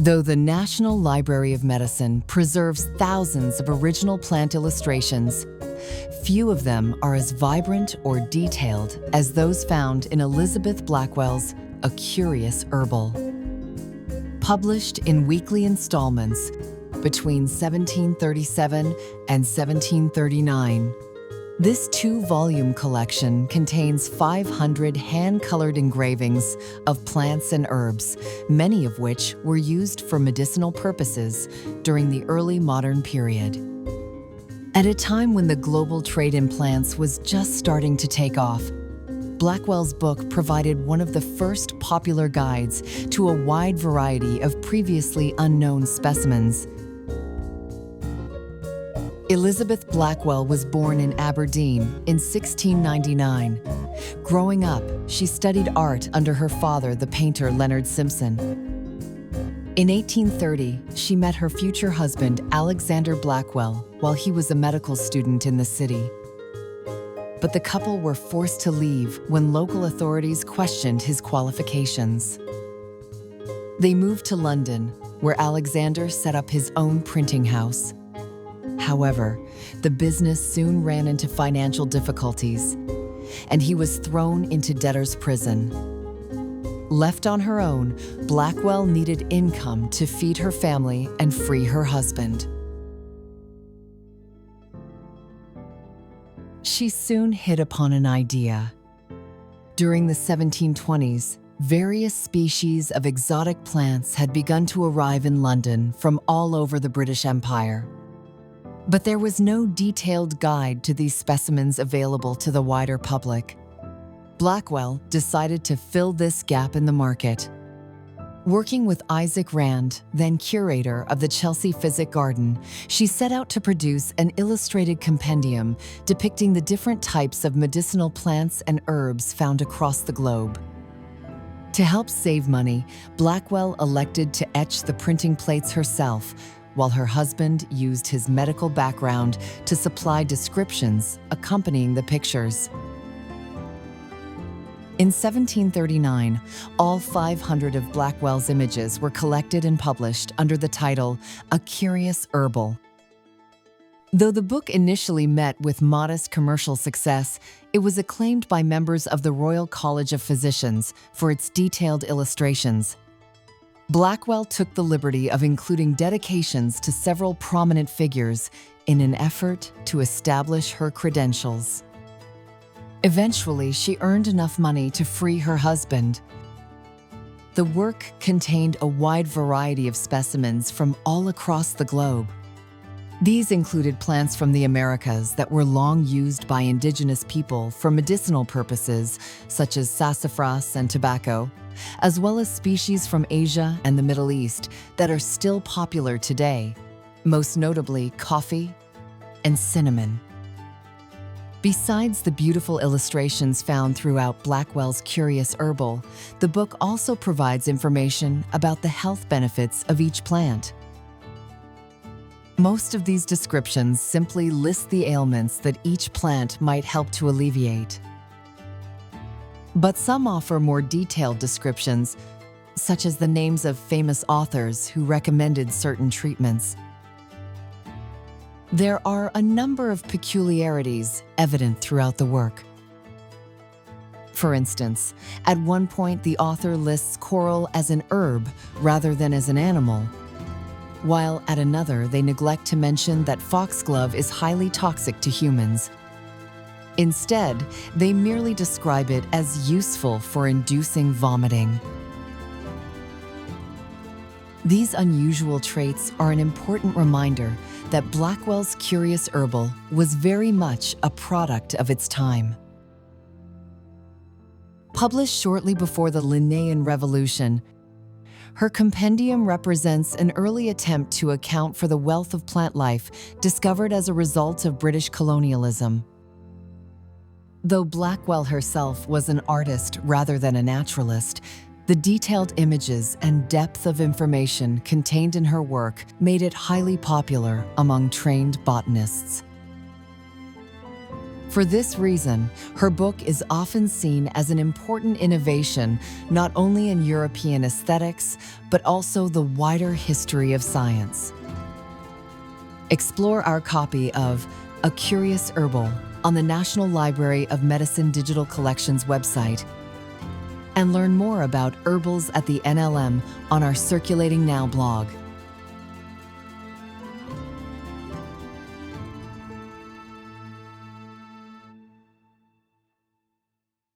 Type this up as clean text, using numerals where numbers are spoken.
Though the National Library of Medicine preserves thousands of original plant illustrations, few of them are as vibrant or detailed as those found in Elizabeth Blackwell's A Curious Herbal. Published in weekly installments between 1737 and 1739, this two-volume collection contains 500 hand-colored engravings of plants and herbs, many of which were used for medicinal purposes during the early modern period. At a time when the global trade in plants was just starting to take off, Blackwell's book provided one of the first popular guides to a wide variety of previously unknown specimens. Elizabeth Blackwell was born in Aberdeen in 1699. Growing up, she studied art under her father, the painter Leonard Simpson. In 1830, she met her future husband, Alexander Blackwell, while he was a medical student in the city. But the couple were forced to leave when local authorities questioned his qualifications. They moved to London, where Alexander set up his own printing house. However, the business soon ran into financial difficulties, and he was thrown into debtor's prison. Left on her own, Blackwell needed income to feed her family and free her husband. She soon hit upon an idea. During the 1720s, various species of exotic plants had begun to arrive in London from all over the British Empire. But there was no detailed guide to these specimens available to the wider public. Blackwell decided to fill this gap in the market. Working with Isaac Rand, then curator of the Chelsea Physick Garden, she set out to produce an illustrated compendium depicting the different types of medicinal plants and herbs found across the globe. To help save money, Blackwell elected to etch the printing plates herself, while her husband used his medical background to supply descriptions accompanying the pictures. In 1739, all 500 of Blackwell's images were collected and published under the title A Curious Herbal. Though the book initially met with modest commercial success, it was acclaimed by members of the Royal College of Physicians for its detailed illustrations. Blackwell took the liberty of including dedications to several prominent figures in an effort to establish her credentials. Eventually, she earned enough money to free her husband. The work contained a wide variety of specimens from all across the globe. These included plants from the Americas that were long used by indigenous people for medicinal purposes, such as sassafras and tobacco, as well as species from Asia and the Middle East that are still popular today, most notably coffee and cinnamon. Besides the beautiful illustrations found throughout Blackwell's Curious Herbal, the book also provides information about the health benefits of each plant. Most of these descriptions simply list the ailments that each plant might help to alleviate. But some offer more detailed descriptions, such as the names of famous authors who recommended certain treatments. There are a number of peculiarities evident throughout the work. For instance, at one point the author lists coral as an herb rather than as an animal, while at another they neglect to mention that foxglove is highly toxic to humans. Instead, they merely describe it as useful for inducing vomiting. These unusual traits are an important reminder that Blackwell's Curious Herbal was very much a product of its time. Published shortly before the Linnaean Revolution, her compendium represents an early attempt to account for the wealth of plant life discovered as a result of British colonialism. Though Blackwell herself was an artist rather than a naturalist, the detailed images and depth of information contained in her work made it highly popular among trained botanists. For this reason, her book is often seen as an important innovation not only in European aesthetics, but also the wider history of science. Explore our copy of A Curious Herbal on the National Library of Medicine Digital Collections website, and learn more about herbals at the NLM on our Circulating Now blog.